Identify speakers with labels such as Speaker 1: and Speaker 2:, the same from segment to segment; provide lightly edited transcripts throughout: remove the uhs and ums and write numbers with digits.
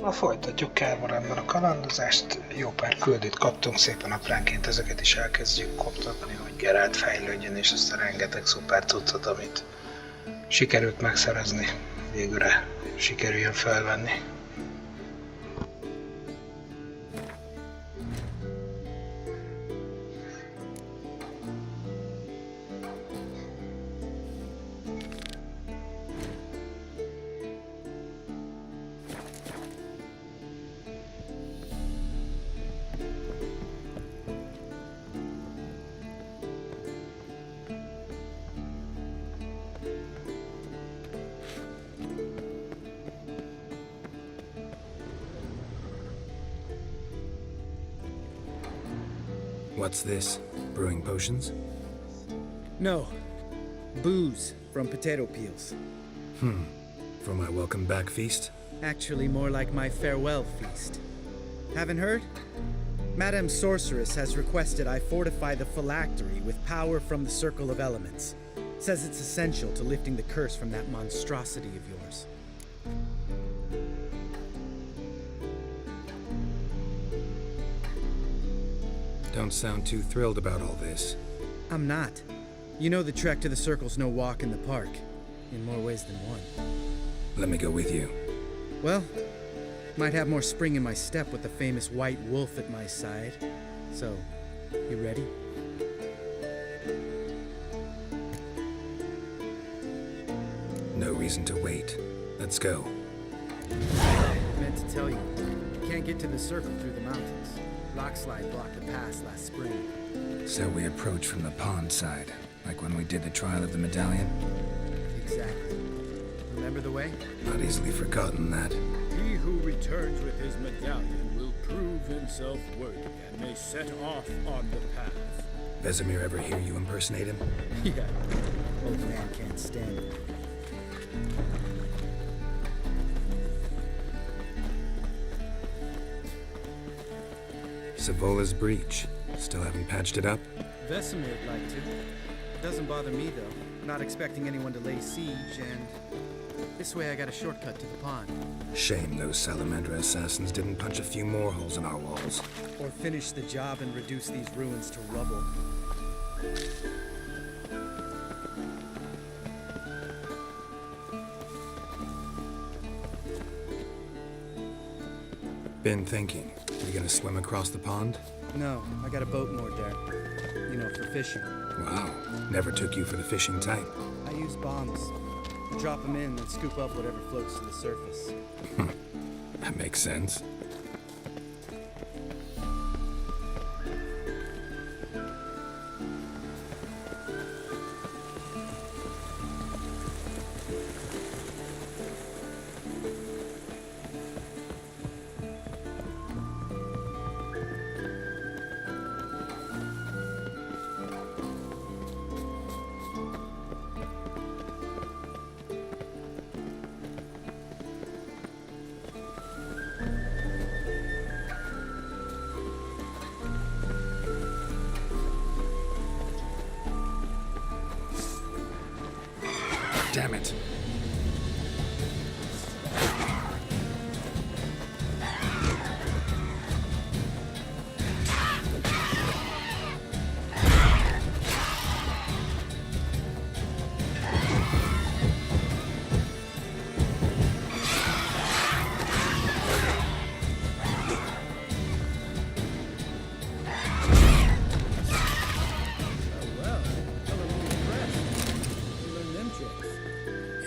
Speaker 1: Na, folytatjuk Kárvaránban a kalandozást, jó pár küldőt kaptunk, szépen apránként ezeket is elkezdjük koptatni, hogy Geralt fejlődjön, és azt a rengeteg szuper cuccot, amit sikerült megszerezni, végülre sikerüljön felvenni.
Speaker 2: What's this? Brewing potions?
Speaker 3: No. Booze from potato peels.
Speaker 2: For my welcome back feast?
Speaker 3: Actually, more like my farewell feast. Haven't heard? Madame Sorceress has requested I fortify the phylactery with power from the Circle of Elements. Says it's essential to lifting the curse from that monstrosity of yours.
Speaker 2: Don't sound too thrilled about all this.
Speaker 3: I'm not. You know the trek to the Circle's no walk in the park. In more ways than one.
Speaker 2: Let me go with you.
Speaker 3: Well, might have more spring in my step with the famous white wolf at my side. So, you ready?
Speaker 2: No reason to wait. Let's go.
Speaker 3: I meant to tell you, you can't get to the Circle through the mountains. Rockslide blocked the pass last spring.
Speaker 2: So we approach from the pond side, like when we did the trial of the medallion?
Speaker 3: Exactly. Remember the way?
Speaker 2: Not easily forgotten that.
Speaker 4: He who returns with his medallion will prove himself worthy and may set off on the path.
Speaker 2: Vesemir ever hear you impersonate him?
Speaker 3: Yeah. Old man can't stand it.
Speaker 2: Savola's breach. Still haven't patched it up?
Speaker 3: Vesemir'd like to. Doesn't bother me, though. Not expecting anyone to lay siege, and this way I got a shortcut to the pond.
Speaker 2: Shame those Salamandra assassins didn't punch a few more holes in our walls.
Speaker 3: Or finish the job and reduce these ruins to rubble.
Speaker 2: Been thinking. You gonna swim across the pond?
Speaker 3: No, I got a boat moored there. You know, for fishing.
Speaker 2: Wow. Never took you for the fishing type.
Speaker 3: I use bombs. Drop them in, then scoop up whatever floats to the surface.
Speaker 2: That makes sense. Damn it.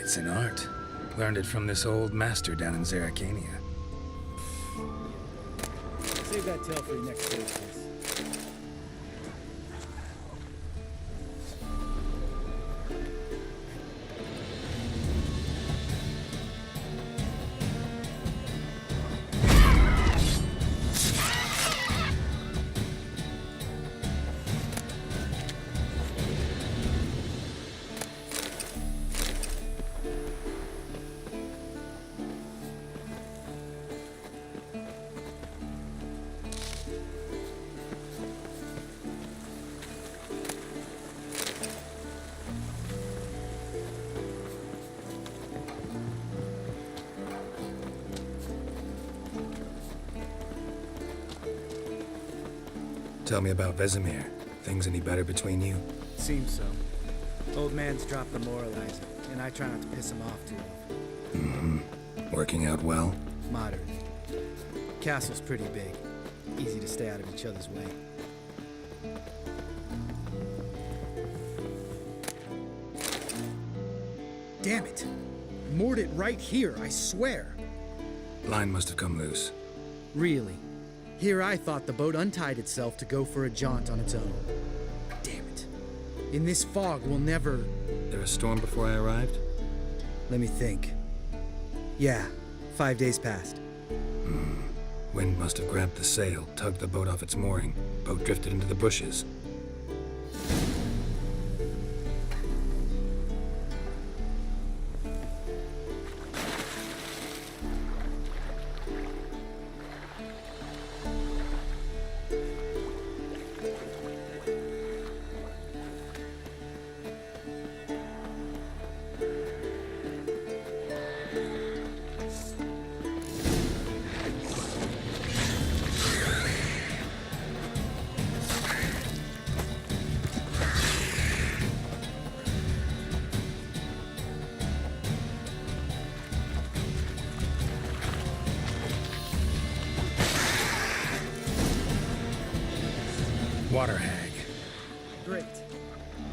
Speaker 2: It's an art. Learned it from this old master down in Zeracania.
Speaker 3: Save that tale for your next stage, please.
Speaker 2: Tell me about Vesemir. Things any better between you?
Speaker 3: Seems so. Old man's dropped the moralizer, and I try not to piss him off too often.
Speaker 2: Working out well?
Speaker 3: Moderate. Castle's pretty big. Easy to stay out of each other's way. Damn it! Moored it right here, I swear!
Speaker 2: Line must have come loose.
Speaker 3: Really? Here I thought the boat untied itself to go for a jaunt on its own. Damn it. In this fog, we'll never...
Speaker 2: There a storm before I arrived?
Speaker 3: Let me think. Yeah, 5 days passed.
Speaker 2: Wind must have grabbed the sail, tugged the boat off its mooring. Boat drifted into the bushes. Water hag.
Speaker 3: Great.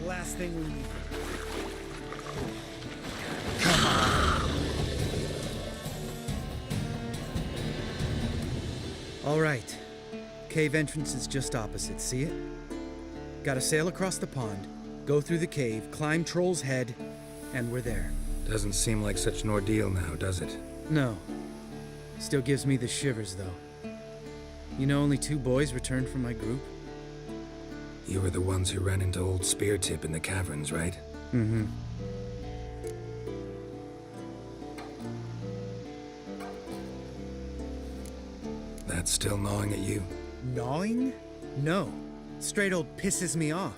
Speaker 3: Last thing we need. All right. Cave entrance is just opposite, see it? Gotta sail across the pond, go through the cave, climb Troll's Head, and we're there.
Speaker 2: Doesn't seem like such an ordeal now, does it?
Speaker 3: No. Still gives me the shivers, though. You know only 2 boys returned from my group?
Speaker 2: You were the ones who ran into old Speartip in the caverns, right?
Speaker 3: Mm-hmm.
Speaker 2: That's still gnawing at you?
Speaker 3: Gnawing? No. Straight old pisses me off.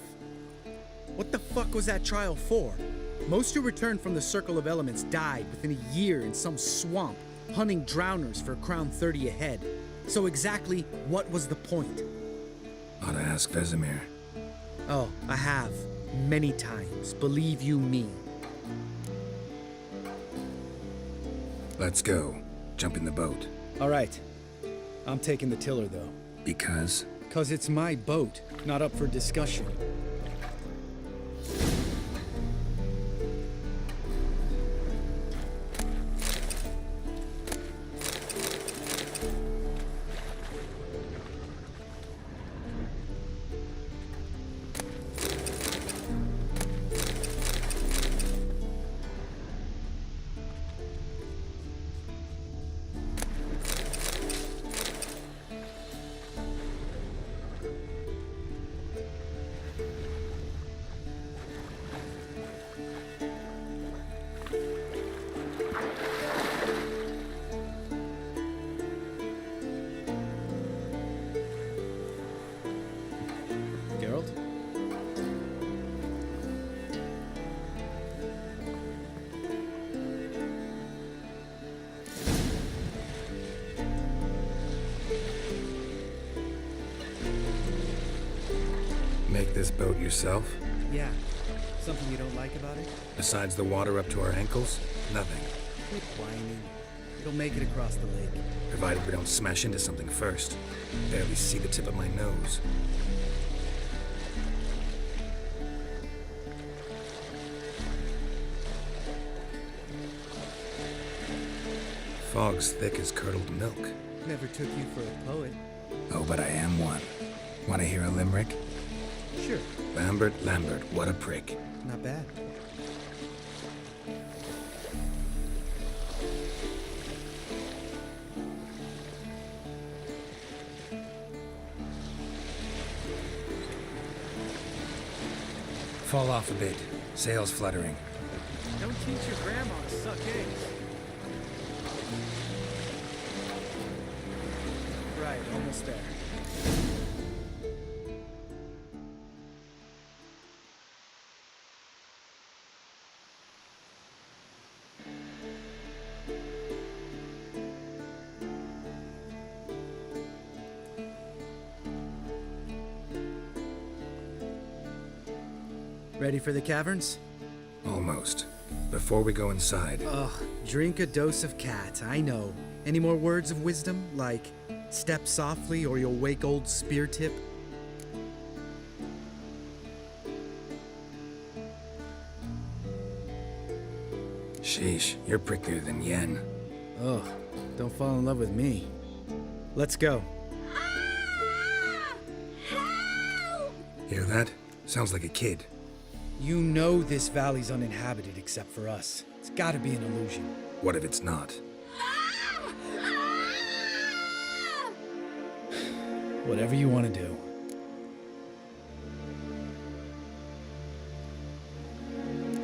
Speaker 3: What the fuck was that trial for? Most who returned from the Circle of Elements died within a year in some swamp, hunting drowners for crown 30 a head. So exactly what was the point?
Speaker 2: Ought to ask Vesemir.
Speaker 3: Oh, I have. Many times, believe you me.
Speaker 2: Let's go. Jump in the boat.
Speaker 3: All right. I'm taking the tiller, though.
Speaker 2: Because?
Speaker 3: 'Cause it's my boat, not up for discussion. Geralt?
Speaker 2: Make this boat yourself?
Speaker 3: Yeah. Something you don't like about it?
Speaker 2: Besides the water up to our ankles? Nothing.
Speaker 3: Quit whining. It'll make it across the lake.
Speaker 2: Provided we don't smash into something first. Barely see the tip of my nose. Fog's thick as curdled milk.
Speaker 3: Never took you for a poet.
Speaker 2: Oh, but I am one. Want to hear a limerick?
Speaker 3: Sure.
Speaker 2: Lambert, what a prick.
Speaker 3: Not bad.
Speaker 2: Fall off a bit. Sails fluttering.
Speaker 3: Don't teach your grandma to suck eggs. Right, almost there. Ready for the caverns?
Speaker 2: Almost. Before we go inside,
Speaker 3: Ugh, drink a dose of cat, I know. Any more words of wisdom, like step softly or you'll wake old spear tip?
Speaker 2: sheesh, you're pricklier than yen.
Speaker 3: Ugh, don't fall in love with me. Let's go.
Speaker 2: Hear that? Sounds like a kid.
Speaker 3: You know this valley's uninhabited except for us. It's gotta be an illusion.
Speaker 2: What if it's not?
Speaker 3: Whatever you want to do.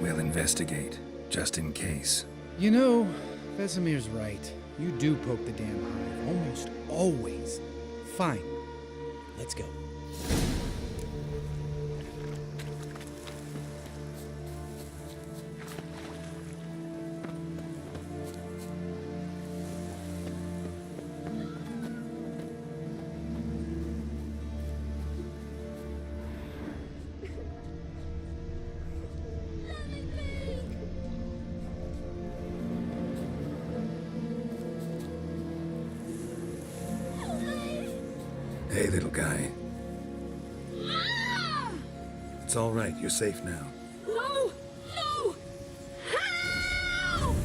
Speaker 2: We'll investigate, just in case.
Speaker 3: You know, Vesemir's right. You do poke the damn hive, almost always. Fine. Let's go.
Speaker 2: Hey, little guy. It's all right. You're safe now.
Speaker 5: No! No! Help!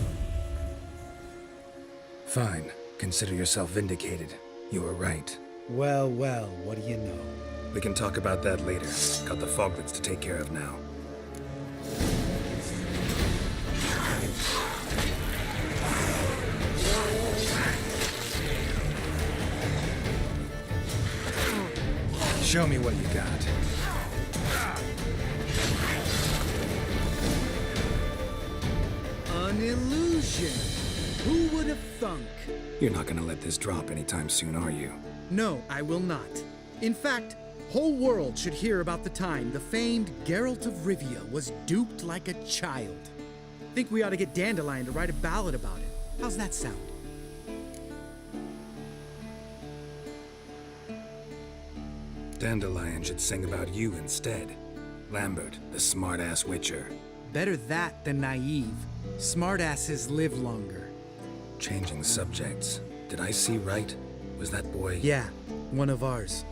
Speaker 2: Fine. Consider yourself vindicated. You were right.
Speaker 3: Well, well, what do you know?
Speaker 2: We can talk about that later. Got the foglets to take care of now. Show me what you got.
Speaker 3: An illusion! Who would have thunk?
Speaker 2: You're not gonna let this drop anytime soon, are you?
Speaker 3: No, I will not. In fact, whole world should hear about the time the famed Geralt of Rivia was duped like a child. Think we ought to get Dandelion to write a ballad about it. How's that sound?
Speaker 2: Dandelion should sing about you instead. Lambert, the smart-ass witcher.
Speaker 3: Better that than naive. Smartasses live longer.
Speaker 2: Changing subjects. Did I see right? Was that boy...
Speaker 3: Yeah, one of ours.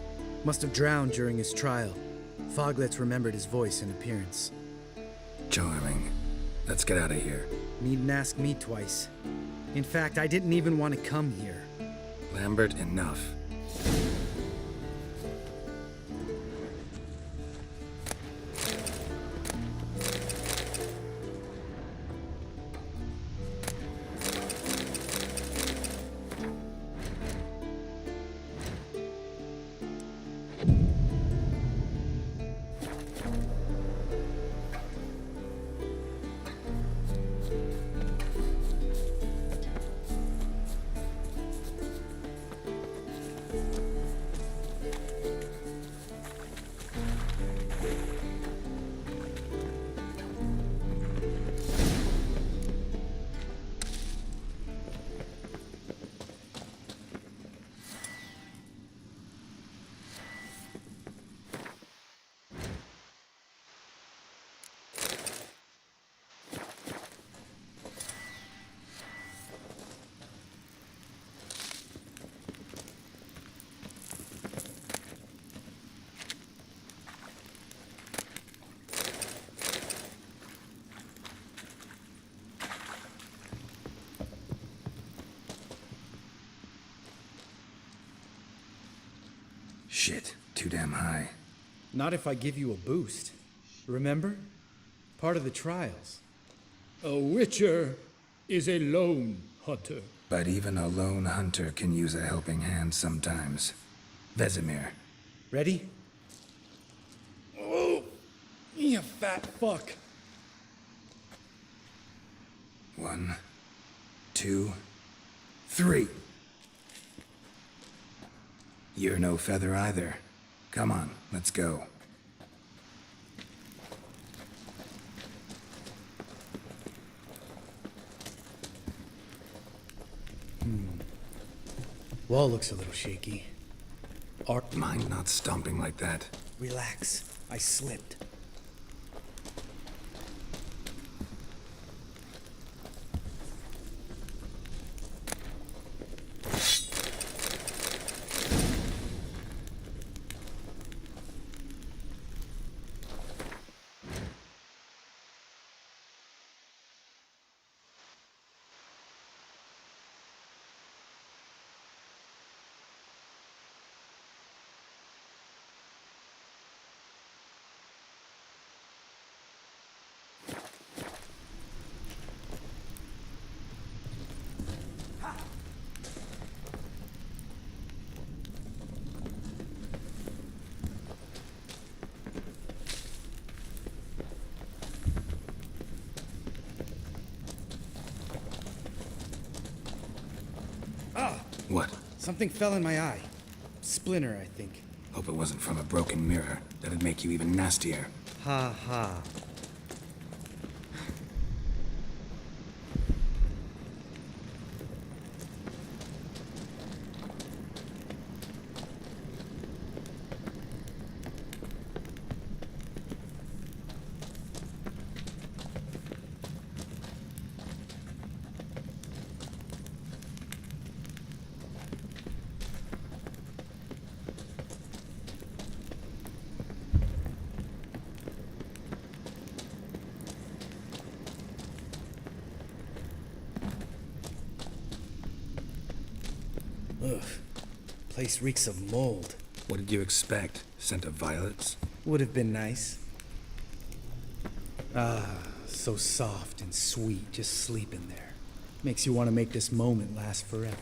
Speaker 3: Must have drowned during his trial. Foglets remembered his voice and appearance.
Speaker 2: Charming. Let's get out of here.
Speaker 3: Needn't ask me twice. In fact, I didn't even want to come here.
Speaker 2: Lambert, enough. Shit, too damn high.
Speaker 3: Not if I give you a boost. Remember? Part of the trials.
Speaker 4: A witcher is a lone hunter.
Speaker 2: But even a lone hunter can use a helping hand sometimes. Vesemir.
Speaker 3: Ready? Oh, you fat fuck.
Speaker 2: 1, 2, 3. You're no feather either. Come on, let's go.
Speaker 3: Wall looks a little shaky.
Speaker 2: Mind not stomping like that.
Speaker 3: Relax. I slipped.
Speaker 2: What?
Speaker 3: Something fell in my eye. Splinter, I think.
Speaker 2: Hope it wasn't from a broken mirror. That'd make you even nastier.
Speaker 3: Ha ha. Ugh. Place reeks of mold.
Speaker 2: What did you expect? Scent of violets?
Speaker 3: Would have been nice. Ah, so soft and sweet, just sleeping there. Makes you want to make this moment last forever.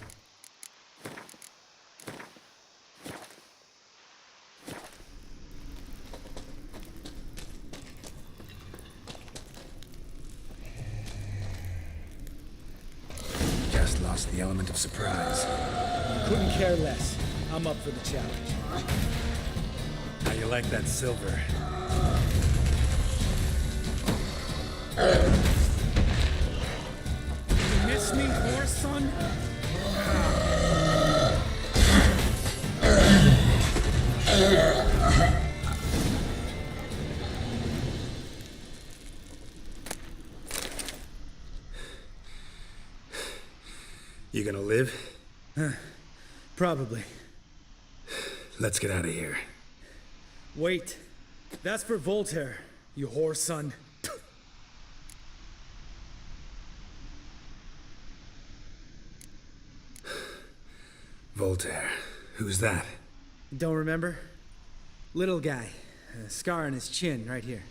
Speaker 2: Just lost the element of surprise.
Speaker 3: Couldn't care less. I'm up for the challenge.
Speaker 2: How you like that silver?
Speaker 3: You miss me, horse son?
Speaker 2: You gonna live?
Speaker 3: Probably.
Speaker 2: Let's get out of here.
Speaker 3: Wait. That's for Voltaire, you whore son.
Speaker 2: Voltaire. Who's that?
Speaker 3: Don't remember? Little guy. A scar on his chin, right here.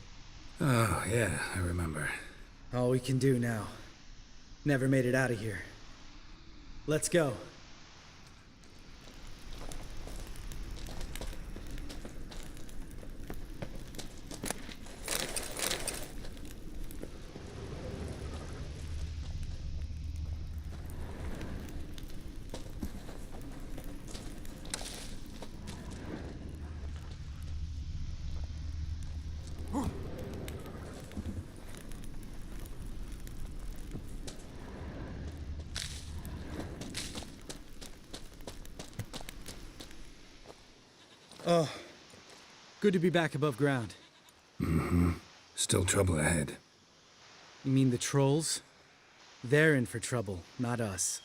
Speaker 2: Oh, yeah, I remember.
Speaker 3: All we can do now. Never made it out of here. Let's go. Oh, good to be back above ground.
Speaker 2: Mm-hmm. Still trouble ahead.
Speaker 3: You mean the trolls? They're in for trouble, not us.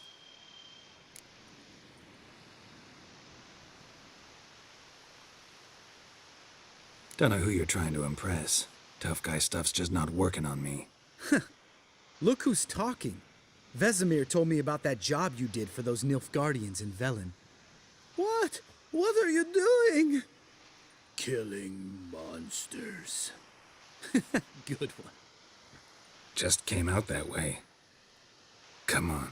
Speaker 2: Don't know who you're trying to impress. Tough guy stuff's just not working on me.
Speaker 3: Look who's talking. Vesemir told me about that job you did for those Nilfgaardians in Velen. What? What are you doing?
Speaker 4: Killing monsters.
Speaker 3: Good one.
Speaker 2: Just came out that way. Come on.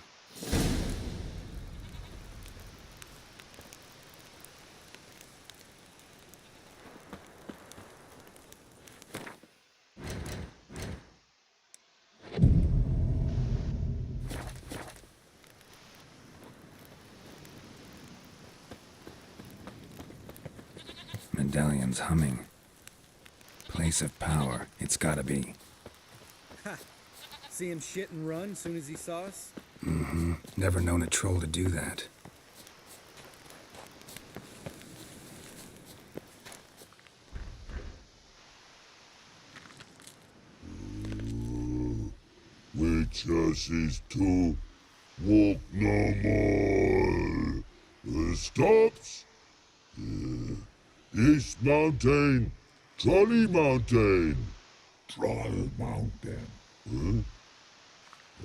Speaker 2: Medallion's humming. Place of power, it's gotta be.
Speaker 3: See him shit and run as soon as he saw us?
Speaker 2: Mm-hmm. Never known a troll to do that.
Speaker 6: Which us is to walk no more. Stops. This mountain, Trolley Mountain. Troll Mountain. Huh?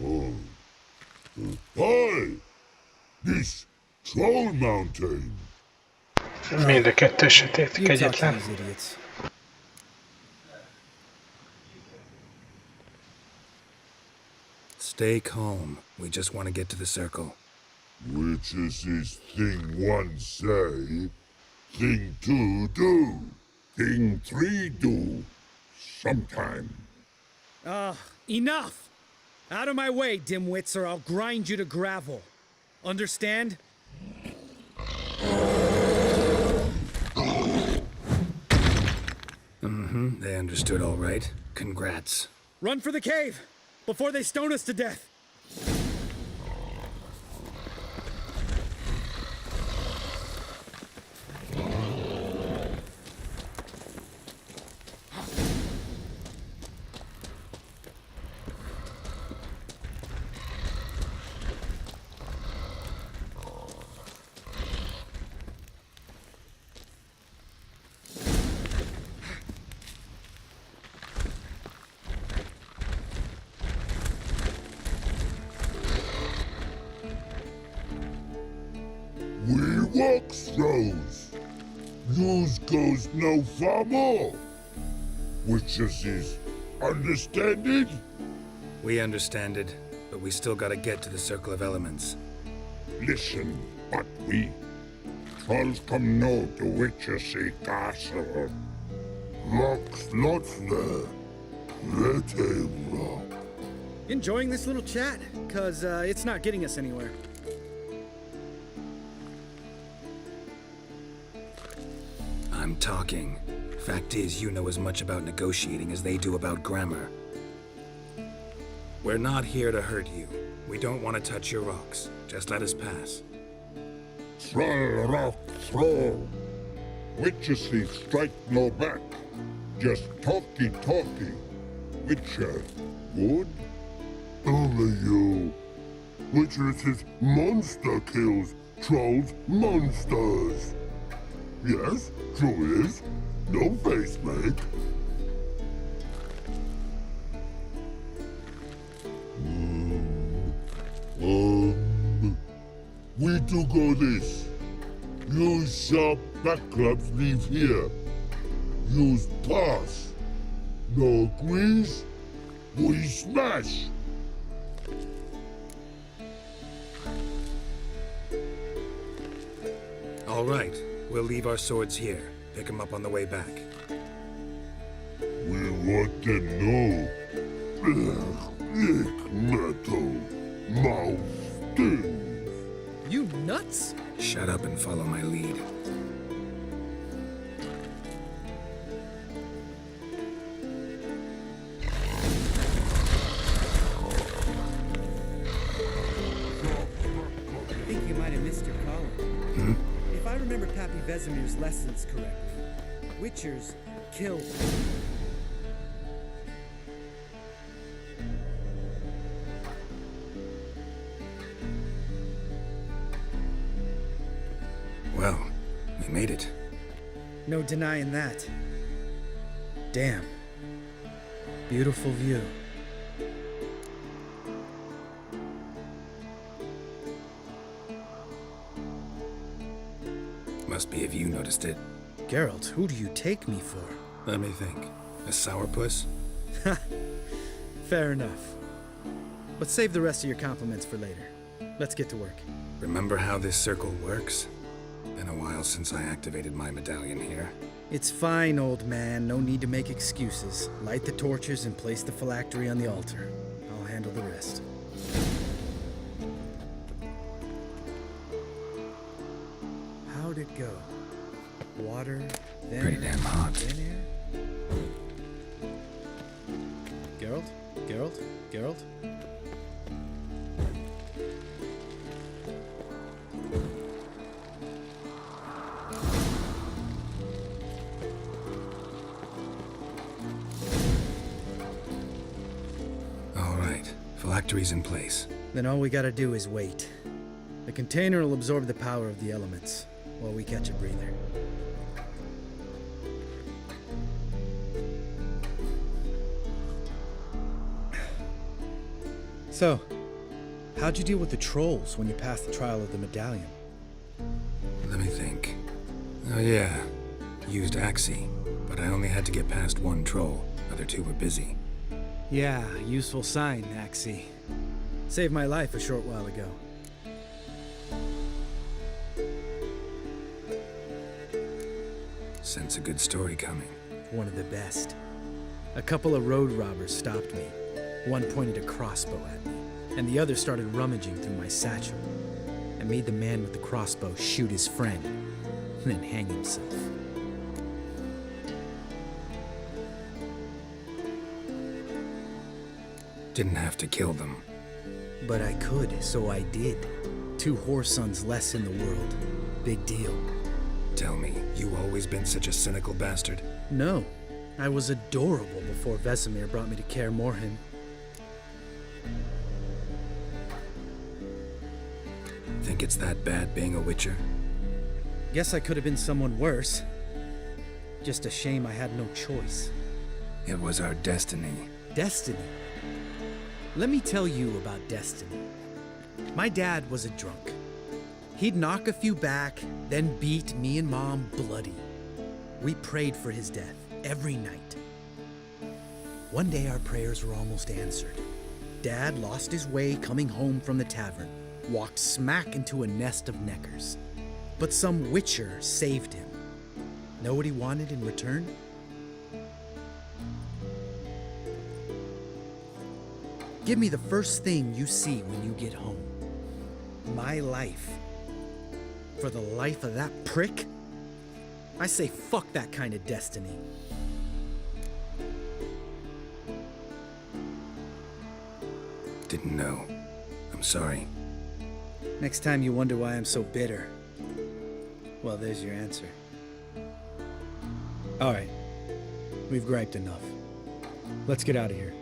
Speaker 6: Oh. Hi! This Troll Mountain.
Speaker 1: Mind a kettő sötét,
Speaker 3: You talk to
Speaker 1: kegyetlen.
Speaker 3: these idiots.
Speaker 2: Stay calm. We just want to get to the circle.
Speaker 6: Which is this thing one say, thing two do, thing three do, sometime.
Speaker 3: Enough! Out of my way, dimwits, or I'll grind you to gravel. Understand?
Speaker 2: They understood all right. Congrats.
Speaker 3: Run for the cave! Before they stone us to death!
Speaker 6: We walk throws. News goes no far more. Witches is understanded?
Speaker 2: We understand it, but we still gotta get to the Circle of Elements.
Speaker 6: Listen, but we trolls come no to witches castle. Rocks lots there. Let a rock.
Speaker 3: Enjoying this little chat? Cause it's not getting us anywhere.
Speaker 2: I'm talking. Fact is, you know as much about negotiating as they do about grammar. We're not here to hurt you. We don't want to touch your rocks. Just let us pass.
Speaker 6: Troll rock throw. Witches strike no back. Just talky. Witcher, good? Only you. Witches monster kills. Trolls monsters. Yes, true is. No face make. We do go this. Use sharp backups leave here. Use pass. No agrees, we smash.
Speaker 2: All right, we'll leave our swords here. Pick them up on the way back.
Speaker 6: We want to know. Ick metal. Mouth stings.
Speaker 3: You nuts?
Speaker 2: Shut up and follow my lead.
Speaker 3: I think you might have missed your calling. If I remember Pappy Vesemir's lessons correctly, witchers kill.
Speaker 2: Well, we made it.
Speaker 3: No denying that. Damn. Beautiful view.
Speaker 2: Must be if you noticed it.
Speaker 3: Geralt, who do you take me for?
Speaker 2: Let me think. A sourpuss?
Speaker 3: Fair enough. But save the rest of your compliments for later. Let's get to work.
Speaker 2: Remember how this circle works? Been a while since I activated my medallion here.
Speaker 3: It's fine, old man. No need to make excuses. Light the torches and place the phylactery on the altar. I'll handle the rest. How'd it go? Water, then
Speaker 2: Pretty damn hot.
Speaker 3: then air? Geralt? Geralt? Geralt?
Speaker 2: All right, phylactery's in place.
Speaker 3: Then all we gotta do is wait. The container will absorb the power of the elements, while we catch a breather. So, how'd you deal with the trolls when you passed the trial of the medallion?
Speaker 2: Let me think. Oh yeah, used Axie, but I only had to get past one troll. Other two were busy.
Speaker 3: Yeah, useful sign, Axie. Saved my life a short while ago.
Speaker 2: Sense a good story coming.
Speaker 3: One of the best. A couple of road robbers stopped me. One pointed a crossbow at me, and the other started rummaging through my satchel. and made the man with the crossbow shoot his friend, and then hang himself.
Speaker 2: Didn't have to kill them.
Speaker 3: But I could, so I did. 2 whoresons less in the world. Big deal.
Speaker 2: Tell me, you always been such a cynical bastard?
Speaker 3: No, I was adorable before Vesemir brought me to Kaer Morhen.
Speaker 2: Think it's that bad being a witcher?
Speaker 3: Guess I could have been someone worse. Just a shame I had no choice.
Speaker 2: It was our destiny.
Speaker 3: Destiny? Let me tell you about destiny. My dad was a drunk. He'd knock a few back, then beat me and Mom bloody. We prayed for his death every night. One day our prayers were almost answered. Dad lost his way coming home from the tavern, walked smack into a nest of neckers. But some witcher saved him. Know what he wanted in return? Give me the first thing you see when you get home. My life. For the life of that prick? I say fuck that kind of destiny.
Speaker 2: Didn't know. I'm sorry.
Speaker 3: Next time you wonder why I'm so bitter, well, there's your answer. All right. We've griped enough. Let's get out of here.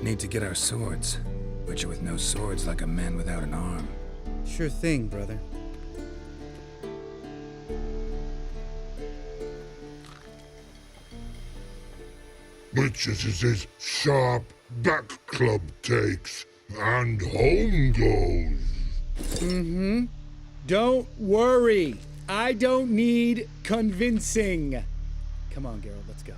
Speaker 2: Need to get our swords. Witcher with no swords like a man without an arm.
Speaker 3: Sure thing, brother.
Speaker 6: Witches is his sharp back club takes, and home goes.
Speaker 4: Don't worry. I don't need convincing.
Speaker 3: Come on, Geralt, let's go.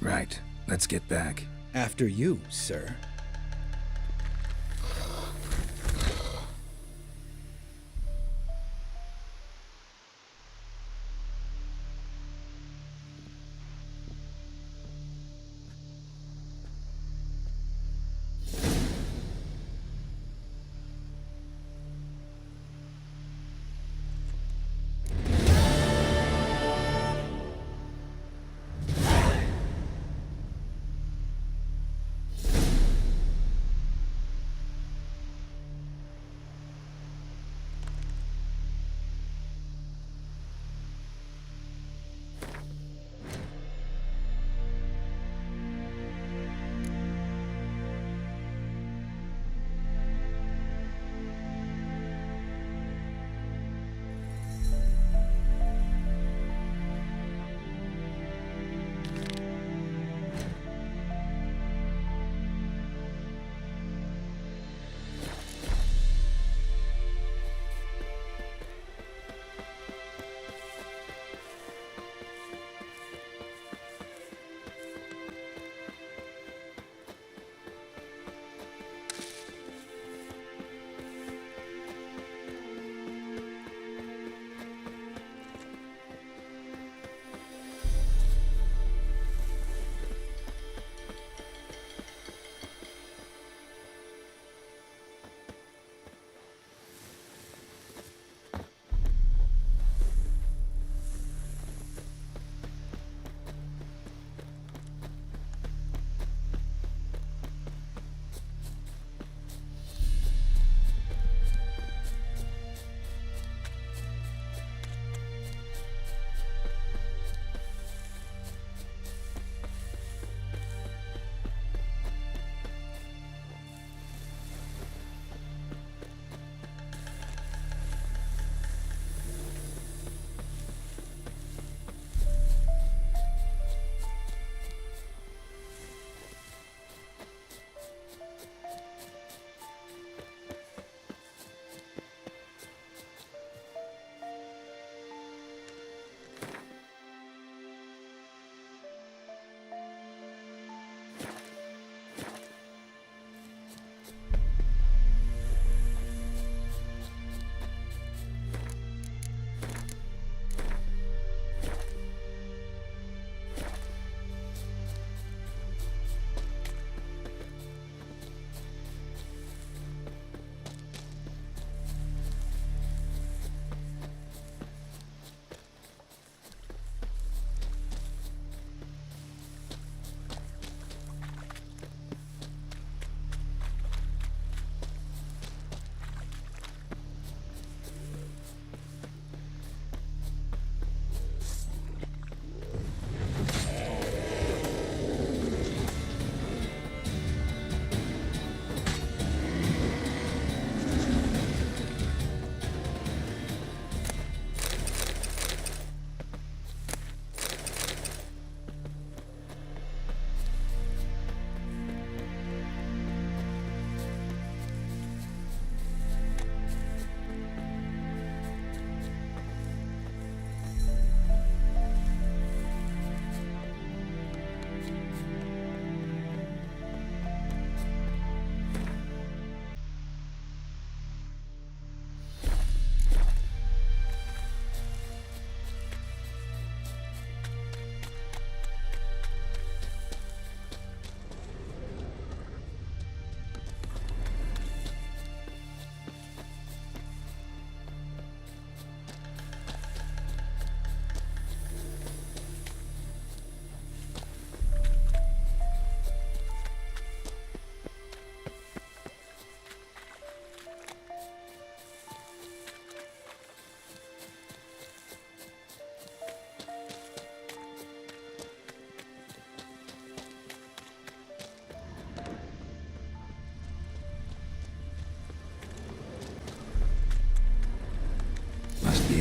Speaker 2: Right. Let's get back.
Speaker 3: After you, sir.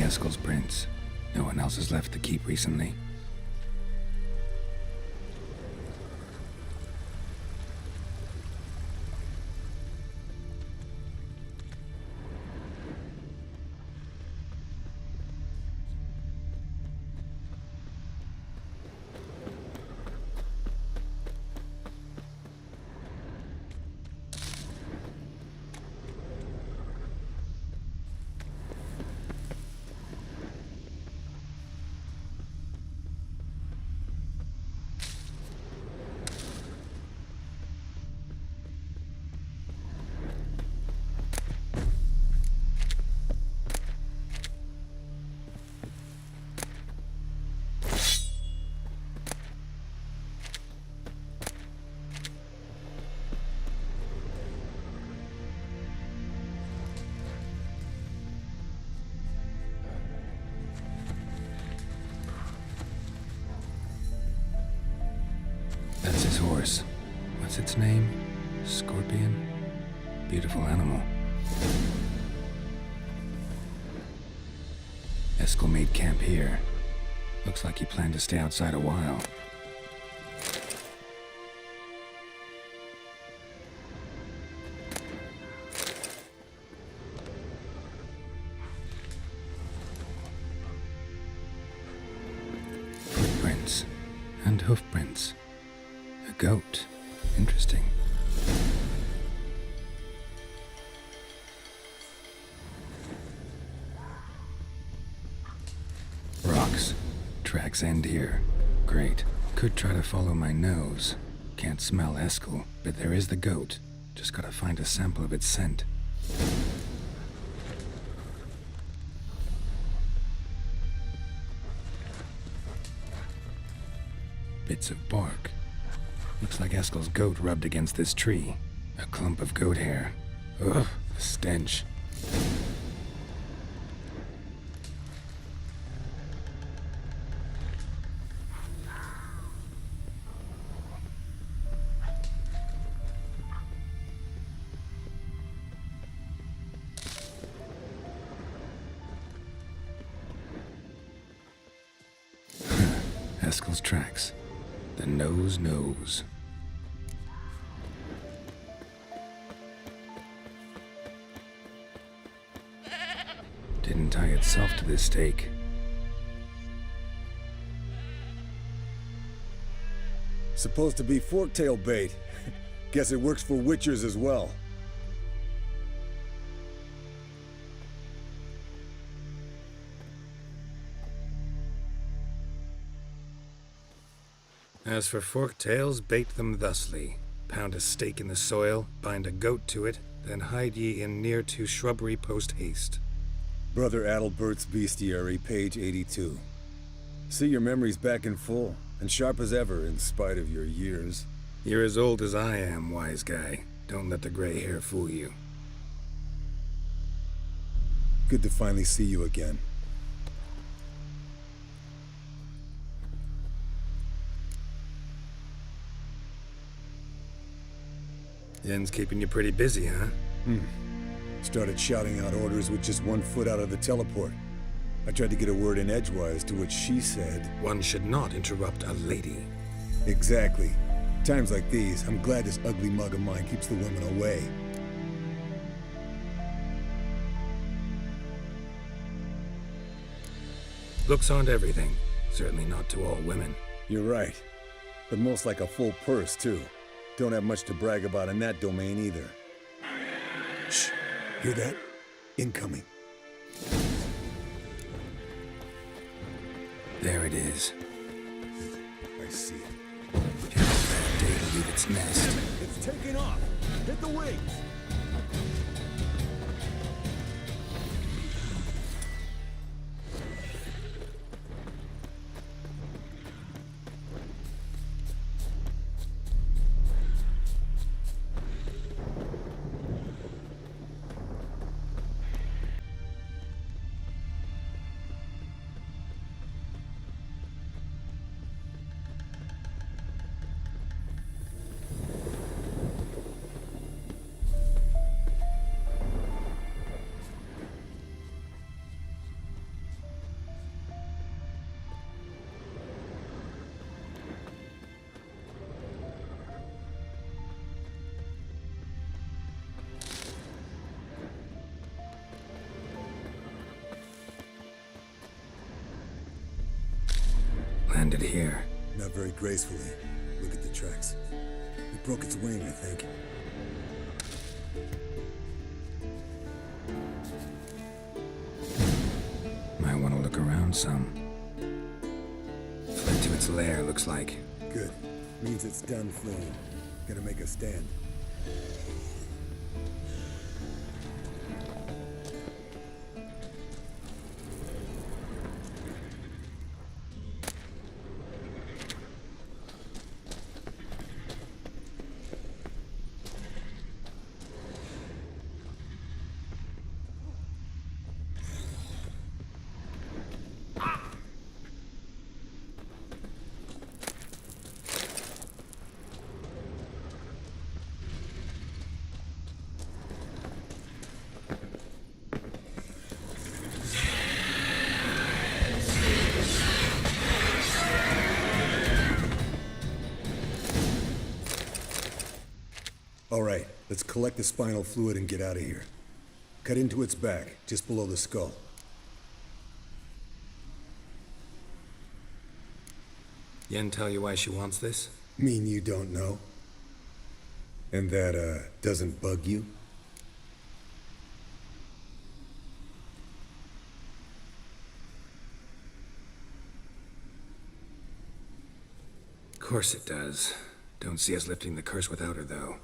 Speaker 2: Eskel's prints. No one else has left the keep recently. That's his horse. What's its name? Scorpion? Beautiful animal. Eskel made camp here. Looks like he planned to stay outside a while. Footprints and hoofprints. A goat. Interesting. Rocks. Tracks end here. Great. Could try to follow my nose. Can't smell Eskel, but there is the goat. Just gotta find a sample of its scent. Bits of bark. Looks like Eskel's goat rubbed against this tree. A clump of goat hair. Ugh, the stench. Eskel's tracks. The nose knows. Didn't tie itself to this stake.
Speaker 7: Supposed to be forktail bait. Guess it works for witchers as well.
Speaker 2: As for forktails, bait them thusly. Pound a stake in the soil, bind a goat to it, then hide ye in near to shrubbery post haste.
Speaker 7: Brother Adalbert's Bestiary, page 82. See, your memory's back in full, and sharp as ever in spite of your years.
Speaker 2: You're as old as I am, wise guy. Don't let the gray hair fool you.
Speaker 7: Good to finally see you again.
Speaker 2: Yen's keeping you pretty busy, huh?
Speaker 7: Started shouting out orders with just 1 foot out of the teleport. I tried to get a word in edgewise, to which she said...
Speaker 2: One should not interrupt a lady.
Speaker 7: Exactly. Times like these, I'm glad this ugly mug of mine keeps the women away.
Speaker 2: Looks aren't everything. Certainly not to all women.
Speaker 7: You're right. But most like a full purse, too. Don't have much to brag about in that domain, either. Shh. Hear that? Incoming.
Speaker 2: There it is.
Speaker 7: I see it.
Speaker 2: Just a bad day to leave its nest.
Speaker 7: It's taking off! Hit the wings!
Speaker 2: landed here.
Speaker 7: Not very gracefully. Look at the tracks. It broke its wing, I think.
Speaker 2: Might want to look around some. Fled to its lair, looks like.
Speaker 7: Good. Means it's done fleeing. Gonna make a stand. All right, let's collect the spinal fluid and get out of here. Cut into its back, just below the skull.
Speaker 2: Yen tell you why she wants this?
Speaker 7: Mean you don't know? And that, doesn't bug you?
Speaker 2: Of course it does. Don't see us lifting the curse without her, though.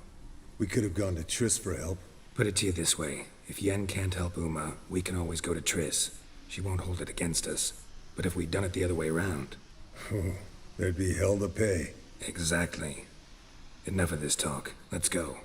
Speaker 7: We could have gone to Triss for help.
Speaker 2: Put it to you this way. If Yen can't help Uma, we can always go to Triss. She won't hold it against us. But if we'd done it the other way around...
Speaker 7: Oh, there'd be hell to pay.
Speaker 2: Exactly. Enough of this talk. Let's go.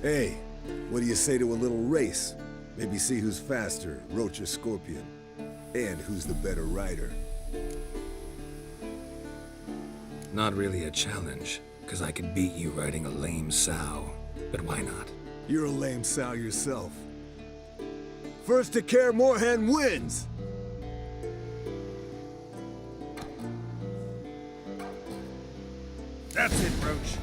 Speaker 7: Hey, what do you say to a little race? Maybe see who's faster, Roach or Scorpion. And who's the better rider.
Speaker 2: Not really a challenge, because I could beat you riding a lame sow. But why not?
Speaker 7: You're a lame sow yourself. First to care Moorhen wins!
Speaker 4: That's it, Roach.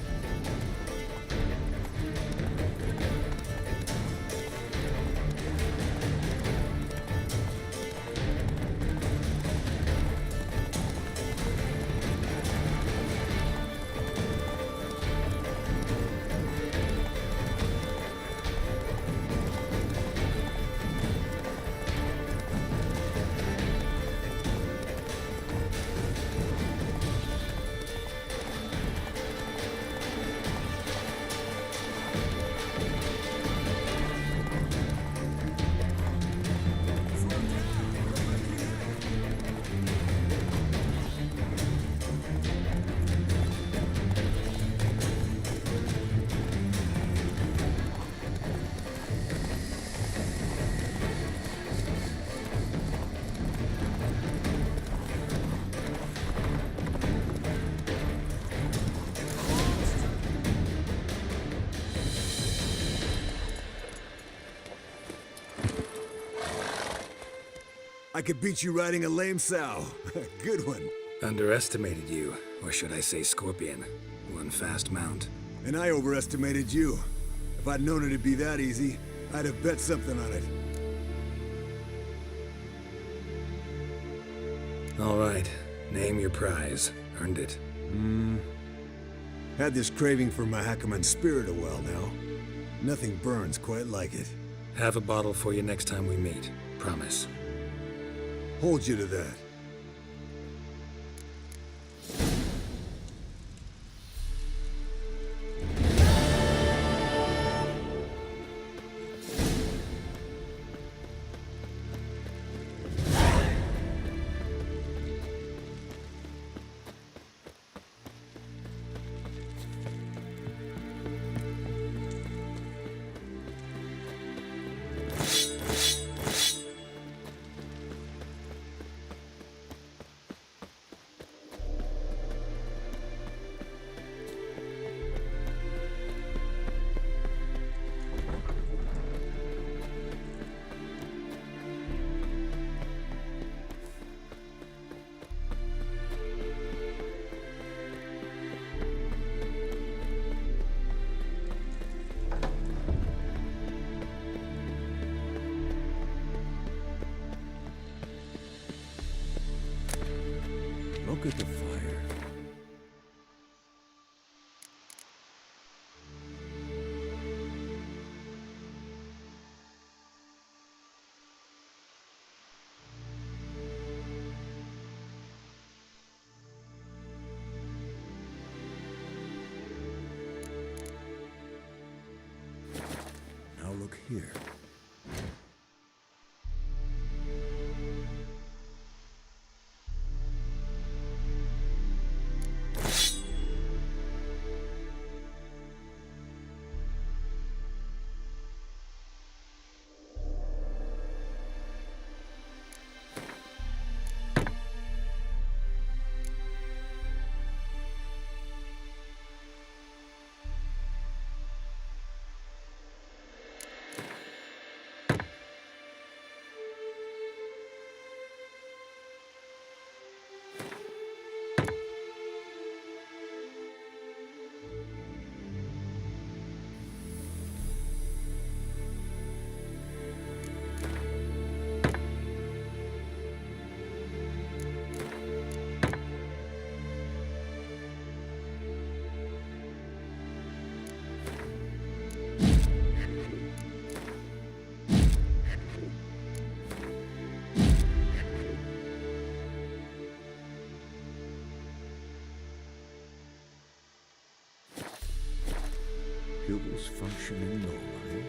Speaker 7: I could beat you riding a lame sow. Good one.
Speaker 2: Underestimated you, or should I say Scorpion. One fast mount.
Speaker 7: And I overestimated you. If I'd known it'd be that easy, I'd have bet something on it.
Speaker 2: All right, name your prize. Earned it.
Speaker 7: Had this craving for Mahakaman spirit a while now. Nothing burns quite like it.
Speaker 2: Have a bottle for you next time we meet. Promise.
Speaker 7: Hold you to that. Look at the fire. Now look here. Pupils functioning normally.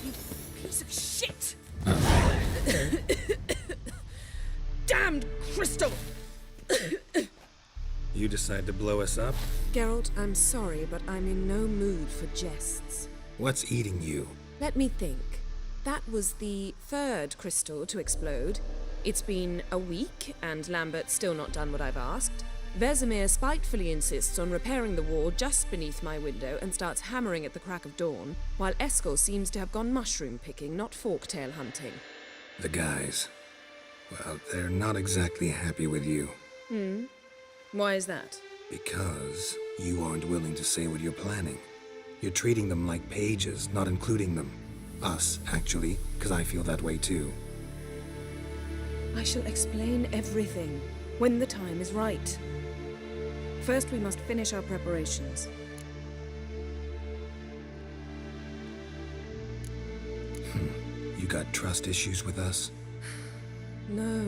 Speaker 5: You piece of shit! Damned crystal!
Speaker 2: You decide to blow us up?
Speaker 8: Geralt, I'm sorry, but I'm in no mood for jests.
Speaker 2: What's eating you?
Speaker 8: Let me think. That was the third crystal to explode. It's been a week, and Lambert's still not done what I've asked. Vesemir spitefully insists on repairing the wall just beneath my window and starts hammering at the crack of dawn, while Eskel seems to have gone mushroom picking, not forktail hunting.
Speaker 2: The guys. Well, they're not exactly happy with you.
Speaker 8: Why is that?
Speaker 2: Because you aren't willing to say what you're planning. You're treating them like pages, not including them. Us, actually, because I feel that way too.
Speaker 8: I shall explain everything when the time is right. First, we must finish our preparations.
Speaker 2: You got trust issues with us?
Speaker 8: No.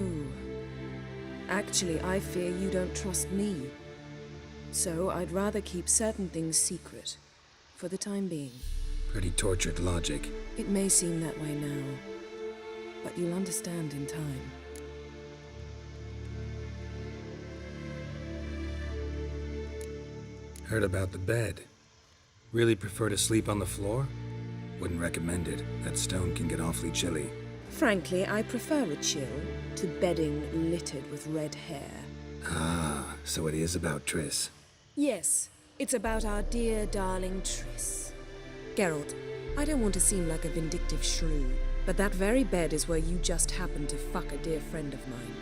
Speaker 8: Actually, I fear you don't trust me. So I'd rather keep certain things secret, for the time being.
Speaker 2: Pretty tortured logic.
Speaker 8: It may seem that way now, but you'll understand in time.
Speaker 2: Heard about the bed. Really prefer to sleep on the floor? Wouldn't recommend it. That stone can get awfully chilly.
Speaker 8: Frankly, I prefer a chill to bedding littered with red hair.
Speaker 2: Ah, so it is about Triss.
Speaker 8: Yes, it's about our dear darling Triss. Geralt, I don't want to seem like a vindictive shrew, but that very bed is where you just happened to fuck a dear friend of mine.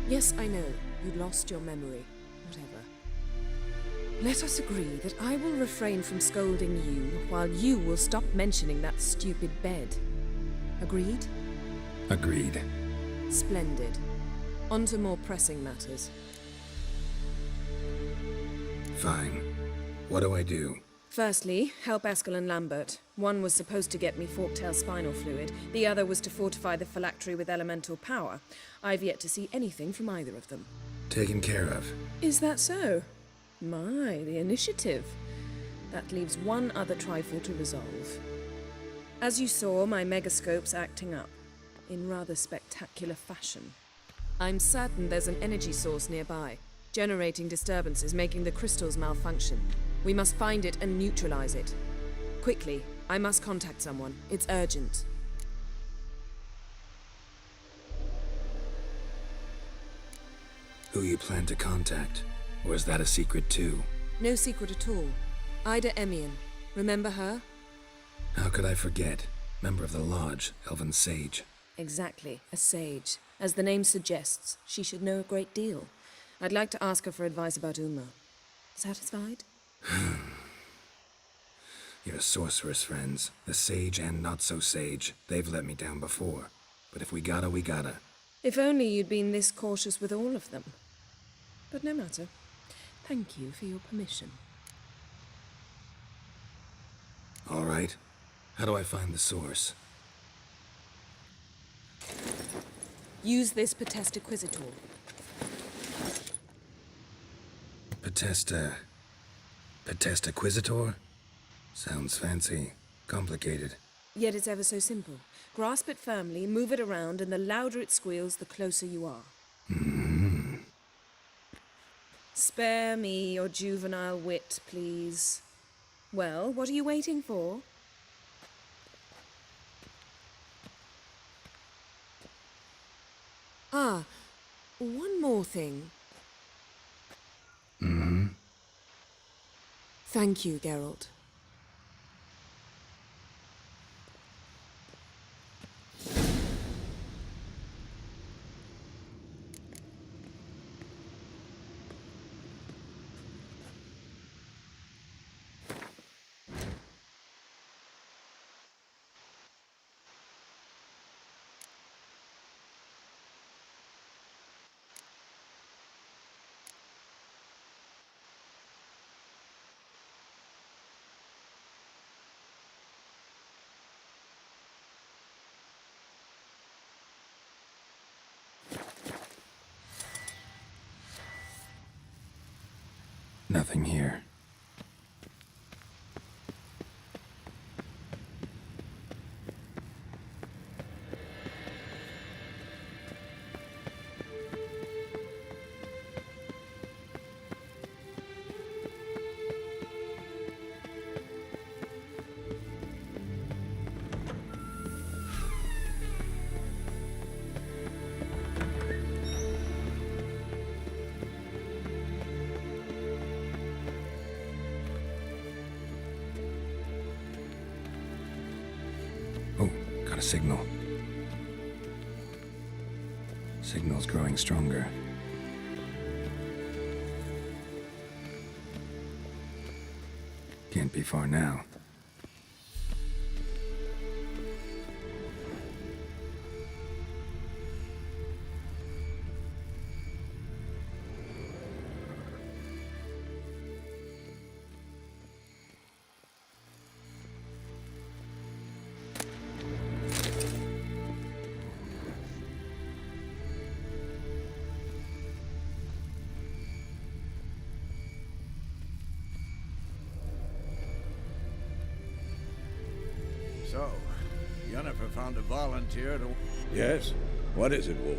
Speaker 8: Yes, I know, you'd lost your memory. Whatever. Let us agree that I will refrain from scolding you, while you will stop mentioning that stupid bed. Agreed?
Speaker 2: Agreed.
Speaker 8: Splendid. On to more pressing matters.
Speaker 2: Fine. What do I do?
Speaker 8: Firstly, help Eskel and Lambert. One was supposed to get me forktail spinal fluid, the other was to fortify the phylactery with elemental power. I've yet to see anything from either of them.
Speaker 2: Taken care of.
Speaker 8: Is that so? My, the initiative. That leaves one other trifle to resolve. As you saw, my megascope's acting up, in rather spectacular fashion. I'm certain there's an energy source nearby, generating disturbances, making the crystals malfunction. We must find it and neutralize it. Quickly, I must contact someone. It's urgent.
Speaker 2: Who you plan to contact? Or is that a secret too?
Speaker 8: No secret at all. Ida Emian. Remember her?
Speaker 2: How could I forget? Member of the Lodge, Elven Sage.
Speaker 8: Exactly, a sage. As the name suggests, she should know a great deal. I'd like to ask her for advice about Uma. Satisfied?
Speaker 2: Your sorceress friends, the sage and not-so-sage, they've let me down before. But if we gotta, we gotta.
Speaker 8: If only you'd been this cautious with all of them. But no matter. Thank you for your permission.
Speaker 2: All right. How do I find the source?
Speaker 8: Use this Potestaquisitor.
Speaker 2: Potestaquisitor? Sounds fancy. Complicated.
Speaker 8: Yet it's ever so simple. Grasp it firmly, move it around, and the louder it squeals, the closer you are. Spare me your juvenile wit, please. Well, what are you waiting for? Ah, one more thing. Thank you, Geralt.
Speaker 2: Nothing here. A signal. Signal's growing stronger. Can't be far now.
Speaker 9: So, Yennefer found a volunteer to...
Speaker 7: Yes? What is it, Wolf?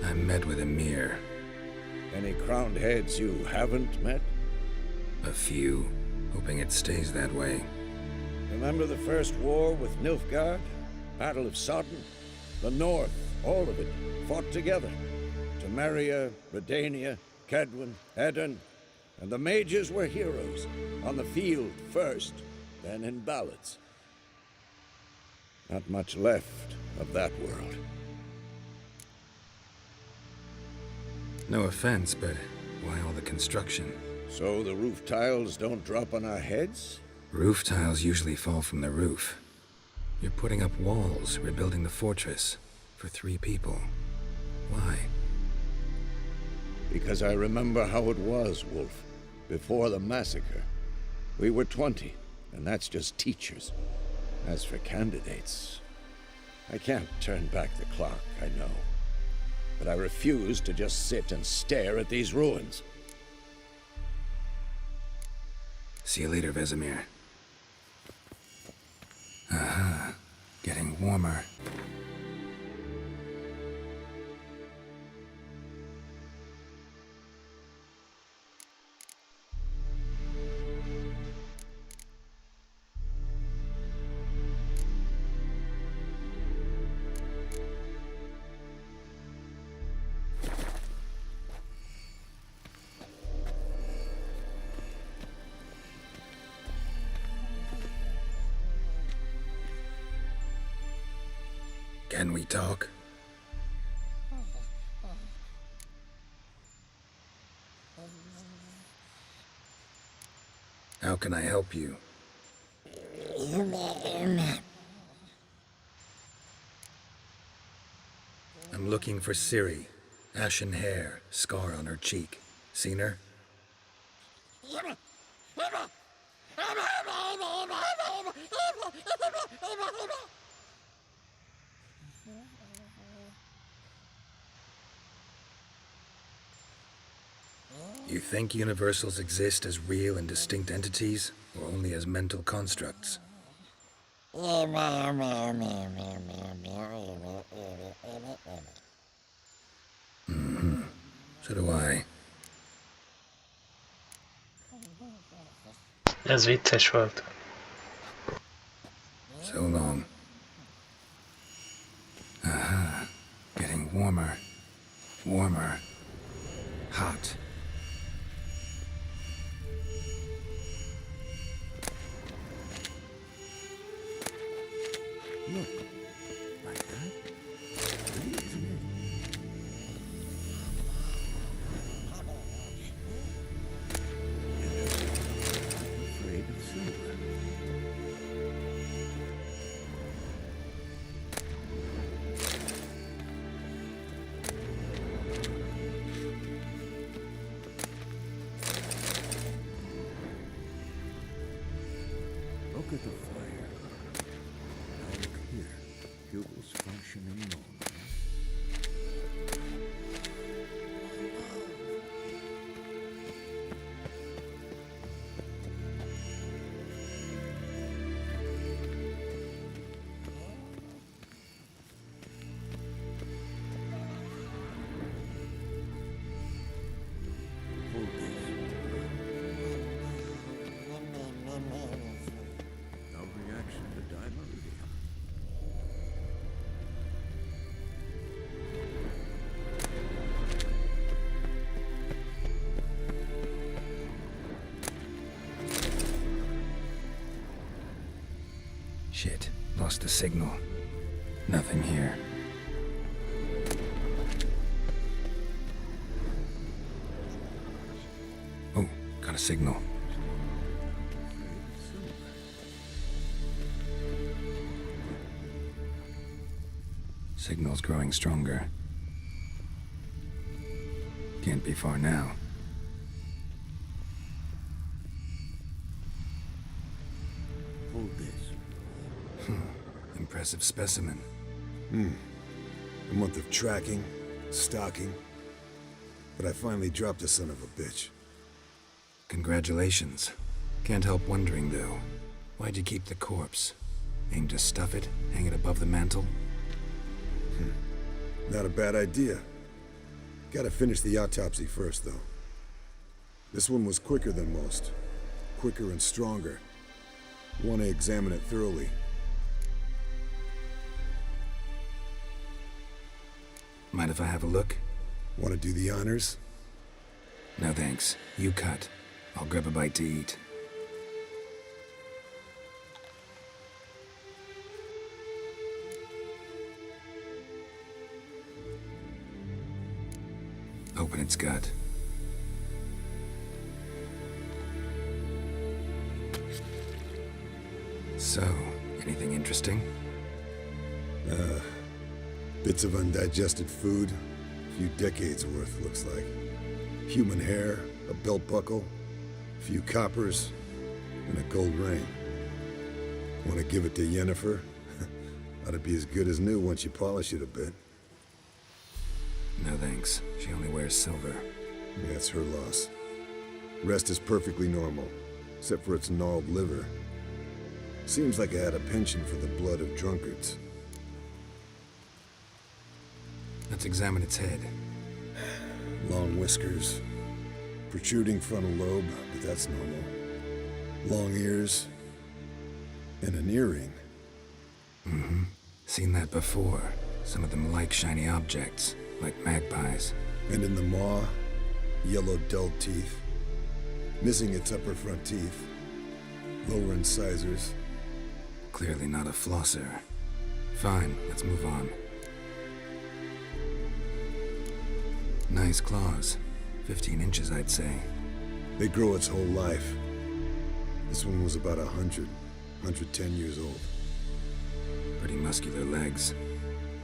Speaker 2: I met with Emir.
Speaker 7: Any crowned heads you haven't met?
Speaker 2: A few. Hoping it stays that way.
Speaker 7: Remember the first war with Nilfgaard? Battle of Sodden? The North, all of it, fought together. Temeria, Redania, Kedwin, Edirn, and the mages were heroes. On the field first, then in ballads. Not much left of that world.
Speaker 2: No offense, but why all the construction?
Speaker 7: So the roof tiles don't drop on our heads?
Speaker 2: Roof tiles usually fall from the roof. You're putting up walls, rebuilding the fortress. For 3 people. Why?
Speaker 7: Because I remember how it was, Wolf. Before the massacre. We were 20, and that's just teachers. As for candidates, I can't turn back the clock, I know. But I refuse to just sit and stare at these ruins.
Speaker 2: See you later, Vesemir. Aha. Getting warmer. Can we talk? How can I help you? I'm looking for Ciri. Ashen hair, scar on her cheek. Seen her? You think universals exist as real and distinct entities, or only as mental constructs? Mm-hmm. So do I.
Speaker 1: Ez vicces volt.
Speaker 2: So long. Aha. Getting warmer. Warmer. Hot.
Speaker 7: Look, like that? Pretty, isn't it? I'm afraid of silver. Look at the fire. Now look here. Pupils functioning normally. Hold this. No reaction to dimeridium.
Speaker 2: Shit. Lost the signal. Nothing here. Oh, got a signal. Signal's growing stronger. Can't be far now.
Speaker 7: Hold this.
Speaker 2: Impressive specimen.
Speaker 10: A month of tracking, stalking, but I finally dropped the son of a bitch.
Speaker 2: Congratulations. Can't help wondering, though. Why'd you keep the corpse? Aim to stuff it? Hang it above the mantle?
Speaker 10: Not a bad idea. Gotta finish the autopsy first, though. This one was quicker than most. Quicker and stronger. Want to examine it thoroughly.
Speaker 2: Mind if I have a look?
Speaker 10: Want to do the honors?
Speaker 2: No thanks. You cut. I'll grab a bite to eat. Open its gut.
Speaker 10: So, anything interesting? Bits of undigested food, a few decades worth, looks like. Human hair, a belt buckle, a few coppers, and a gold ring. Want to give it to Yennefer? Ought to be as good as new once you polish it a bit.
Speaker 2: No thanks. She only wears silver.
Speaker 10: Yeah, it's her loss. Rest is perfectly normal, except for its gnarled liver. Seems like I had a penchant for the blood of drunkards.
Speaker 2: Let's examine its head.
Speaker 10: Long whiskers, protruding frontal lobe, but that's normal. Long ears, and an earring.
Speaker 2: Mm-hmm. Seen that before. Some of them like shiny objects, like magpies.
Speaker 10: And in the maw, yellow dull teeth. Missing its upper front teeth. Lower incisors.
Speaker 2: Clearly not a flosser. Fine, let's move on. Nice claws. 15 inches, I'd say.
Speaker 10: They grow its whole life. This one was about 110 years old.
Speaker 2: Pretty muscular legs.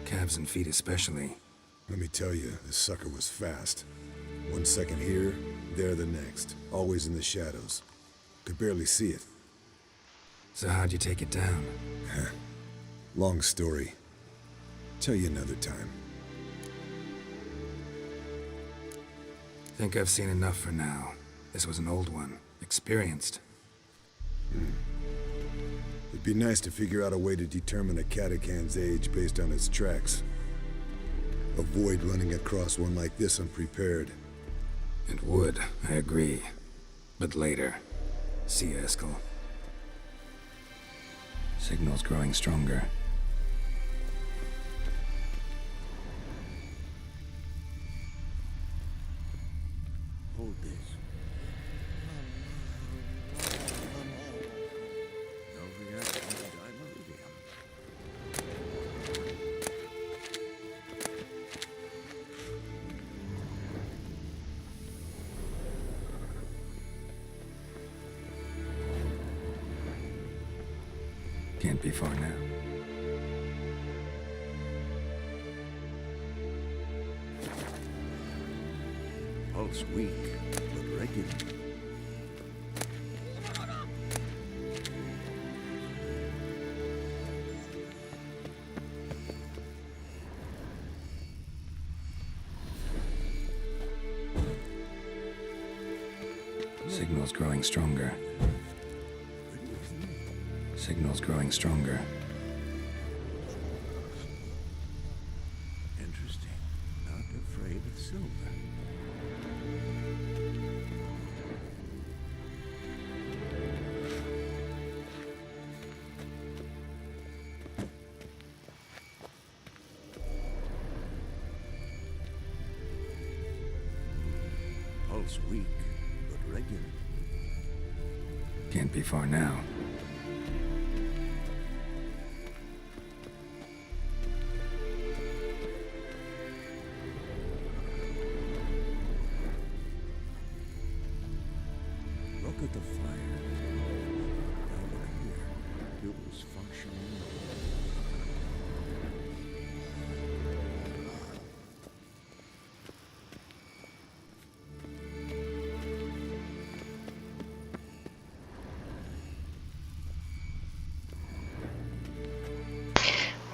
Speaker 2: Calves and feet especially.
Speaker 10: Let me tell you, this sucker was fast. 1 second here, there the next. Always in the shadows. Could barely see it.
Speaker 2: So how'd you take it down?
Speaker 10: Long story. Tell you another time.
Speaker 2: Think I've seen enough for now. This was an old one. Experienced.
Speaker 10: It'd be nice to figure out a way to determine a catacan's age based on its tracks. Avoid running across one like this unprepared.
Speaker 2: It would, I agree. But later. See you, Eskel. Signal's growing stronger.
Speaker 9: Hold this. No reaction to dimeridium.
Speaker 2: Can't be far now.
Speaker 9: Pulse weak, but regular.
Speaker 2: Signal's growing stronger. Signal's growing stronger.
Speaker 9: Interesting. Not afraid of silver. Pulse weak, but regular.
Speaker 2: Can't be far now.
Speaker 9: Look at the fire. Now look here. Fuel's functioning.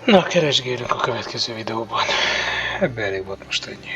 Speaker 1: Na, keresgélünk a következő videóban. Ebben elég volt most ennyi.